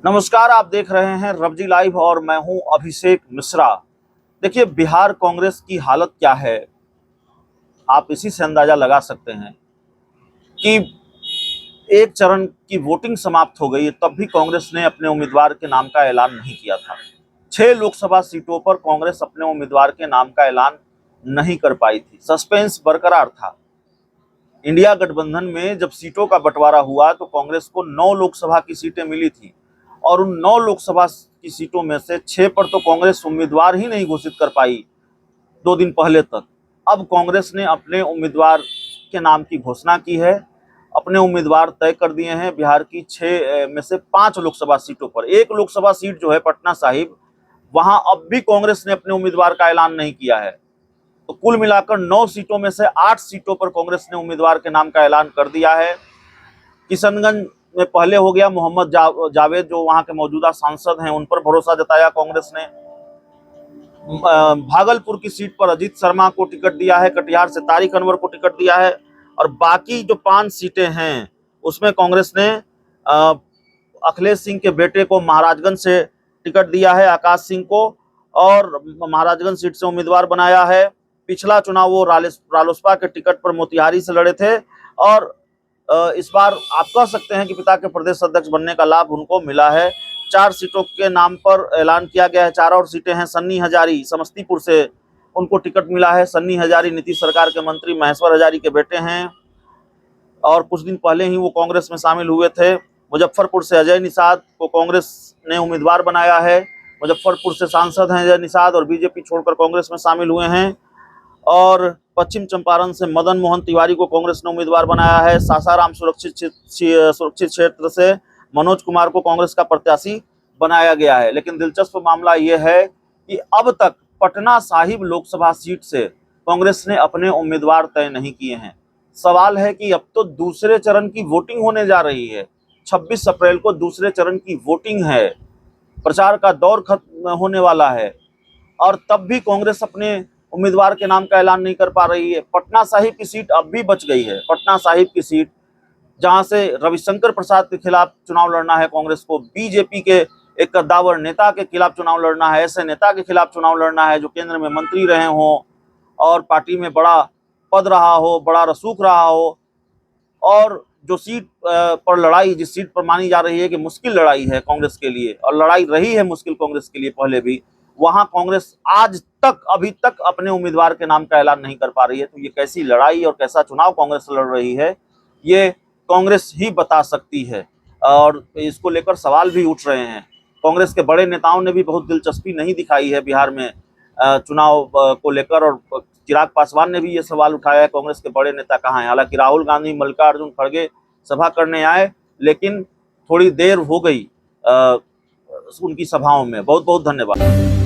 नमस्कार, आप देख रहे हैं रवजी लाइव और मैं हूं अभिषेक मिश्रा। देखिए, बिहार कांग्रेस की हालत क्या है, आप इसी से अंदाजा लगा सकते हैं कि एक चरण की वोटिंग समाप्त हो गई, तब भी कांग्रेस ने अपने उम्मीदवार के नाम का ऐलान नहीं किया था। 6 लोकसभा सीटों पर कांग्रेस अपने उम्मीदवार के नाम का ऐलान नहीं कर पाई थी। सस्पेंस बरकरार था। इंडिया गठबंधन में जब सीटों का बंटवारा हुआ तो कांग्रेस को 9 लोकसभा की सीटें मिली थी और उन 9 लोकसभा की सीटों में से 6 पर तो कांग्रेस उम्मीदवार ही नहीं घोषित कर पाई 2 दिन पहले तक। अब कांग्रेस ने अपने उम्मीदवार के नाम की घोषणा की है। अपने उम्मीदवार तय कर दिए हैं। बिहार की 6 में से 5 लोकसभा सीटों पर, एक लोकसभा सीट जो है पटना साहिब, वहां अब भी कांग्रेस ने अपने उम्मीदवार का ऐलान नहीं किया है। तो कुल मिलाकर 9 सीटों में से 8 सीटों पर कांग्रेस ने उम्मीदवार के नाम का ऐलान कर दिया है। किशनगंज में पहले हो गया। मोहम्मद जावेद जो वहां के मौजूदा सांसद हैं, उन पर भरोसा जताया कांग्रेस ने। भागलपुर की सीट पर अजीत शर्मा को टिकट दिया है, कटिहार से तारिक अनवर को टिकट दिया है और बाकी जो 5 सीटें हैं उसमें कांग्रेस ने अखिलेश सिंह के बेटे को महाराजगंज से टिकट दिया है, आकाश सिंह को, और महाराजगंज सीट से उम्मीदवार बनाया है। पिछला चुनाव वो रालोसपा के टिकट पर मोतिहारी से लड़े थे और इस बार आप कह सकते हैं कि पिता के प्रदेश अध्यक्ष बनने का लाभ उनको मिला है। 4 सीटों के नाम पर ऐलान किया गया है। 4 और सीटें हैं। सन्नी हजारी समस्तीपुर से, उनको टिकट मिला है। सन्नी हजारी नीतीश सरकार के मंत्री महेश्वर हजारी के बेटे हैं और कुछ दिन पहले ही वो कांग्रेस में शामिल हुए थे। मुजफ्फरपुर से अजय निषाद को कांग्रेस ने उम्मीदवार बनाया है। मुजफ्फरपुर से सांसद हैं अजय निषाद और बीजेपी छोड़कर कांग्रेस में शामिल हुए हैं। और पश्चिम चंपारण से मदन मोहन तिवारी को कांग्रेस ने उम्मीदवार बनाया है। सासाराम सुरक्षित क्षेत्र से मनोज कुमार को कांग्रेस का प्रत्याशी बनाया गया है। लेकिन दिलचस्प मामला यह है कि अब तक पटना साहिब लोकसभा सीट से कांग्रेस ने अपने उम्मीदवार तय नहीं किए हैं। सवाल है कि अब तो दूसरे चरण की वोटिंग होने जा रही है। 26 अप्रैल को दूसरे चरण की वोटिंग है। प्रचार का दौर खत्म होने वाला है और तब भी कांग्रेस अपने उम्मीदवार के नाम का ऐलान नहीं कर पा रही है। पटना साहिब की सीट अब भी बच गई है। पटना साहिब की सीट जहां से रविशंकर प्रसाद के खिलाफ चुनाव लड़ना है कांग्रेस को, बीजेपी के एक कद्दावर नेता के खिलाफ चुनाव लड़ना है, ऐसे नेता के खिलाफ चुनाव लड़ना है जो केंद्र में मंत्री रहे हों और पार्टी में बड़ा पद रहा हो, बड़ा रसूख रहा हो। और जो सीट पर लड़ाई, जिस सीट पर मानी जा रही है कि मुश्किल लड़ाई है कांग्रेस के लिए, और लड़ाई रही है मुश्किल कांग्रेस के लिए पहले भी, वहां कांग्रेस आज तक, अभी तक अपने उम्मीदवार के नाम का ऐलान नहीं कर पा रही है। तो ये कैसी लड़ाई और कैसा चुनाव कांग्रेस लड़ रही है, ये कांग्रेस ही बता सकती है और इसको लेकर सवाल भी उठ रहे हैं। कांग्रेस के बड़े नेताओं ने भी बहुत दिलचस्पी नहीं दिखाई है बिहार में चुनाव को लेकर, और चिराग पासवान ने भी ये सवाल उठाया है कांग्रेस के बड़े नेता कहाँ हैं। हालांकि राहुल गांधी, मल्लिकार्जुन खड़गे सभा करने आए, लेकिन थोड़ी देर हो गई उनकी सभाओं में। बहुत बहुत धन्यवाद।